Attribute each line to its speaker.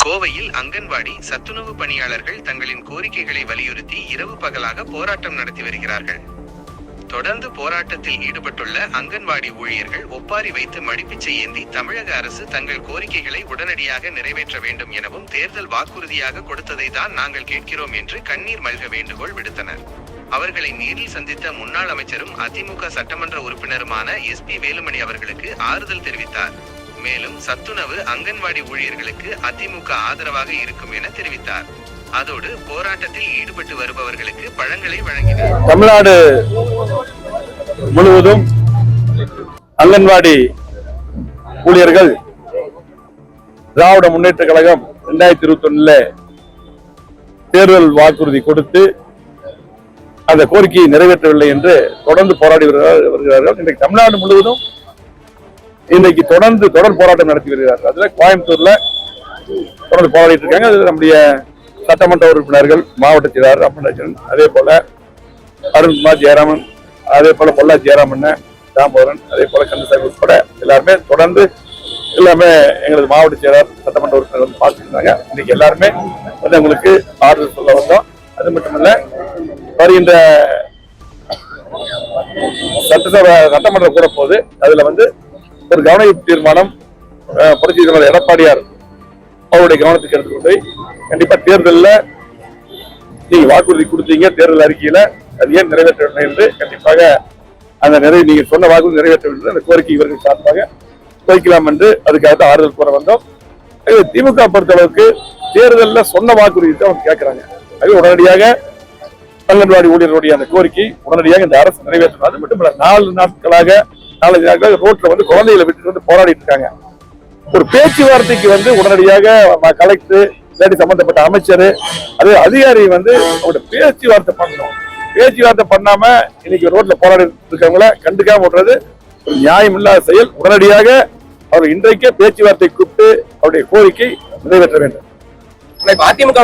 Speaker 1: கோவையில் அங்கன்வாடி சத்துணவு பணியாளர்கள் தங்களின் கோரிக்கைகளை வலியுறுத்தி இரவு பகலாக போராட்டம் நடத்தி வருகிறார்கள். தொடர்ந்து போராட்டத்தில் ஈடுபட்டுள்ள அங்கன்வாடி ஊழியர்கள் ஒப்பாரி வைத்து மடிப்பிச்சை ஏந்தி தமிழக அரசு தங்கள் கோரிக்கைகளை உடனடியாக நிறைவேற்ற வேண்டும் எனவும் தேர்தல் வாக்குறுதியாக கொடுத்ததை தான் நாங்கள் கேட்கிறோம் என்று கண்ணீர் மல்க வேண்டுகோள் விடுத்தனர். அவர்களை நேரில் சந்தித்த முன்னாள் அமைச்சரும் அதிமுக சட்டமன்ற உறுப்பினருமான SP வேலுமணி அவர்களுக்கு ஆறுதல் தெரிவித்தார். மேலும் சத்துணவு அங்கன்வாடி ஊழியர்களுக்கு அதிமுக ஆதரவாக இருக்கும் என தெரிவித்தார். அதோடு போராட்டத்தில் ஈடுபட்டு வருபவர்களுக்கு பழங்களை வழங்கினார்.
Speaker 2: தமிழ்நாடு முழுவதும் அங்கன்வாடி ஊழியர்கள் திராவிட முன்னேற்ற கழகம் 2021 தேர்தல் வாக்குறுதி கொடுத்து அந்த கோரிக்கையை நிறைவேற்றவில்லை என்று தொடர்ந்து போராடி வருகிறார்கள். இன்றைக்கு தமிழ்நாடு முழுவதும் இன்னைக்கு தொடர் போராட்டம் நடத்தி வருகிறார்கள். அதுல கோயம்புத்தூர்ல தொடர்ந்து போராடிட்டு இருக்காங்க. அது நம்முடைய சட்டமன்ற உறுப்பினர்கள், மாவட்ட செயலாளர் ரமணன், அதே போல அருண்குமார் ஜெயராமன், அதே போல பொல்லா ஜெயராமன், தாமோதரன், அதே போல கந்தசாமி உட்பட எல்லாருமே தொடர்ந்து எல்லாமே எங்களது மாவட்ட செயலாளர் சட்டமன்ற உறுப்பினர் வந்து பார்த்துருந்தாங்க. இன்னைக்கு எல்லாருமே வந்து உங்களுக்கு ஆறுதல் சொல்ல வந்தோம். அது மட்டுமல்ல, வருகின்ற சட்டமன்ற கூட போது அதுல வந்து ஒரு கவன தீர்மானம் புரட்சி தலைவர் எடப்பாடியார் அவருடைய கவனத்துக்கு எடுத்துக்கொண்டு போய் கண்டிப்பா தேர்தலில் நீங்க வாக்குறுதி கொடுத்தீங்க, தேர்தல் அறிக்கையில அது ஏன் நிறைவேற்றவில்லை என்று கண்டிப்பாக அந்த நீங்க சொன்ன வாக்குறுதி நிறைவேற்ற வேண்டும் அந்த கோரிக்கை இவர்கள் சார்பாக வைக்கலாம் என்று அதுக்காக ஆறுதல் கூற வந்தோம். திமுக பொறுத்தளவுக்கு தேர்தலில் சொன்ன வாக்குறுதி தான் அவங்க கேட்கிறாங்க. அது உடனடியாக அங்கன்வாடி ஊழியர்களுடைய அந்த கோரிக்கை உடனடியாக இந்த அரசு நிறைவேற்றணும். அது மட்டும் இல்ல, 4 நாட்களாக ரோட்ல வந்து குழந்தைகளை விட்டு வந்து போராடிட்டு இருக்காங்க. ஒரு பேச்சுவார்த்தைக்கு வந்து உடனடியாக கலெக்டர் இல்லாட்டி சம்பந்தப்பட்ட அமைச்சர் அது அதிகாரி வந்து அவங்களோட பேச்சுவார்த்தை பண்ணணும். பேச்சுவார்த்தை பண்ணாம இன்னைக்கு ரோட்ல போராடி இருக்கவங்கள கண்டுக்காம விடுறது ஒரு நியாயம் இல்லாத செயல். உடனடியாக அவர் இன்றைக்கே பேச்சுவார்த்தை கூப்பிட்டு அவருடைய கோரிக்கை நிறைவேற்ற வேண்டும்.
Speaker 3: அதிமுக